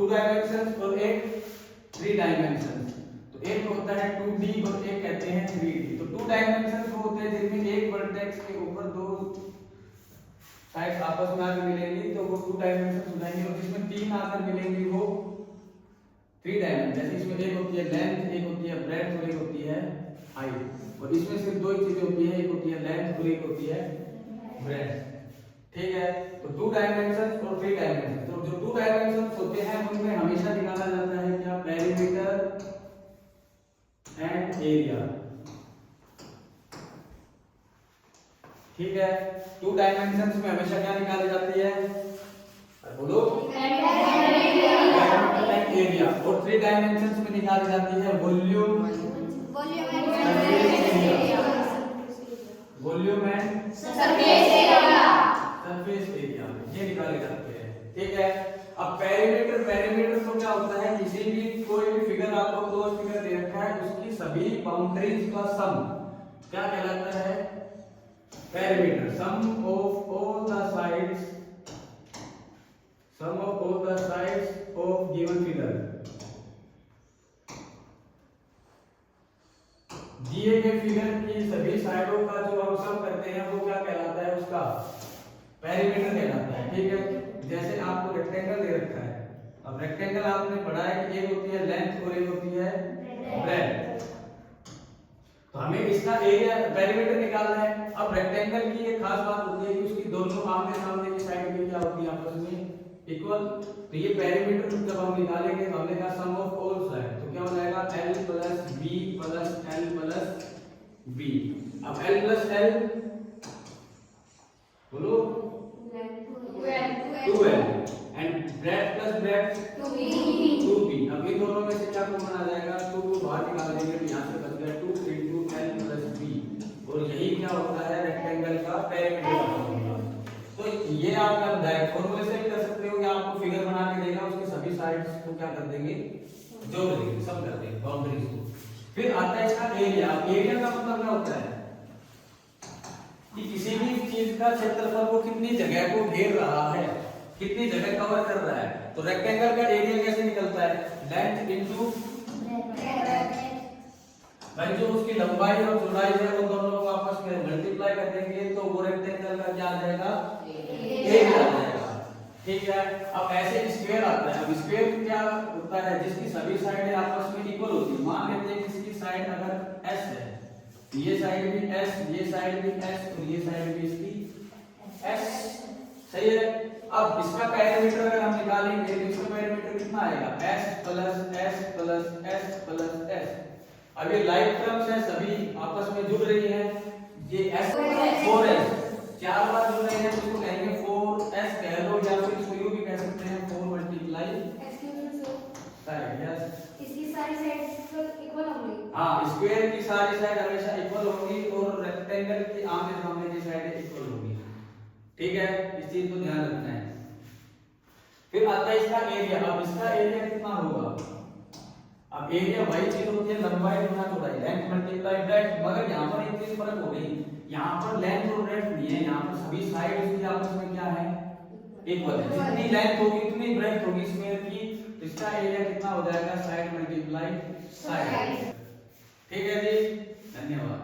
2 dimensions और एक 3 dimensions. तो एक होता है 2D और एक कहते हैं 3D। तो 2 डायमेंशंस वो होते हैं जिनमें एक वर्टेक्स के ऊपर दो साइड आपस में आकर मिलेंगी, तो वो 2 डायमेंशंस हो जाएंगे। और जिसमें 3 आकर मिलेंगी वो 3 डायमेंशन। जैसे इसमें एक होती है लेंथ, एक होती है ब्रेड्थ और एक होती है हाइट। और इसमें सिर्फ दो ही चीजें होती है, एक होती है लेंथ और एक होती है ब्रेड्थ। ठीक है, तो 2 डायमेंशंस और 3 डायमेंशंस। तो जो 2 डायमेंशंस होते हैं उनमें हमेशा निकाला जाता है क्या, पेरीमीटर एंड एरिया। ठीक है, 2 डायमेंशंस में हमेशा क्या निकाली जाती है, बोलो, एरिया। और 3 डायमेंशंस में निकाली जाती है वॉल्यूम एंड सरफेस एरिया, ये निकाले जाते हैं। ठीक है, अब पेरीमीटर तो क्या होता है, किसी भी कोई भी फिगर आपको क्लोज फिगर दे रखा है उसकी सभी बाउंड्रीज का सम क्या कहलाता है, perimeter. Sum of all the sides of given figure. दिए गए फिगर की सभी साइडों का जो हम सम करते हैं वो क्या कहलाता है, उसका पेरीमीटर कहलाता है। ठीक है, जैसे आपको रेक्टेंगल दे रखा है, अब रेक्टेंगल आपने पढ़ा है कि एक होती है लेंथ और एक होती है ब्रेड्थ। तो हमें इसका एरिया पेरीमीटर निकालना है। अब रेक्टेंगल की एक खास बात होती है कि उसकी दोनों आमने सामने की साइड में क्या होती है, आपस में इक्वल। तो ये पेरीमीटर जब हम निकालेंगे तो हमने कहा सम ऑफ ऑल साइड, तो क्या हो जाएगा l plus b plus l plus b। अब l प्लस l बोलो 2l and breadth plus breadth 2b। अब इन दोनों में से क्या कॉमन आ जाएगा, 2 बाहर निकाल देंगे तो यहां से बच गया 2 into l प्लस b। और यही क्या होता है रेक्टेंगल का पेरीमीटर। तो ये आप डायरेक्ट फॉर्मूले से भी कर सकते हो, या आपको फिगर बना के देगा उसके सभी साइड्स को क्या कर देंगे, जोड़ देंगे, सब कर देंगे बाउंड्रीज को। फिर आता है इसका एरिया। एरिया का मतलब क्या होता है कि किसी भी चीज का क्षेत्रफल वो कितनी जगह को घेर रहा है, कितनी जगह कवर कर रहा है। तो रेक्टेंगल का एरिया कैसे निकलता है, लेंथ इनटू भाई जो उसकी लंबाई और चौड़ाई है वो दोनों को आपस में मल्टीप्लाई कर देंगे तो वो रेक्टेंगल का क्या आ जाएगा, एरिया आ जाएगा। ठीक है, अब ऐसे स्क्वायर आता है। अब स्क्वायर क्या होता है, जिसकी सभी साइडें आपस में इक्वल होती है। मान लेते हैं किसी की साइड अगर s है, ये साइड भी s, ये साइड भी s और ये साइड भी इसकी s। सही है, अब इसका पेरीमीटर अगर हम निकालेंगे तो इसका पेरीमीटर कितना आएगा, s plus s plus s plus s। अब ये लाइक टर्म्स है, सभी आपस में जुड़ रही है। ये s 4s चार बार जुड़ रहे हैं तो इसको कहेंगे 4s कह लो, या फिर इसको यूं भी कह सकते हैं 4 मल्टीप्लाई साइड। यस, इसकी सारी साइड्स इक्वल होंगी। हां, स्क्वायर की सारी साइड हमेशा इक्वल होंगी और रेक्टेंगल की आमने सामने की साइडें इक्वल होंगी। ठीक है, इस चीज को ध्यान रखना है। फिर आता है इसका एरिया। अब इसका एरिया कितना होगा, अब एरिया वही चीज होती है लंबाई गुना चौड़ाई, लेंथ मल्टीप्लाई ब्रेड्थ। मगर यहां पर एक चीज फर्क हो गई, यहां पर लेंथ और ब्रेड्थ नहीं है, यहां पर सभी साइड इसकी आपस में क्या है, इक्वल है। जितनी लेंथ होगी उतनी ब्रेड्थ होगी स्क्वायर की, तो इसका एरिया कितना हो जाएगा, साइड मल्टीप्लाई साइड। ठीक है जी, धन्यवाद।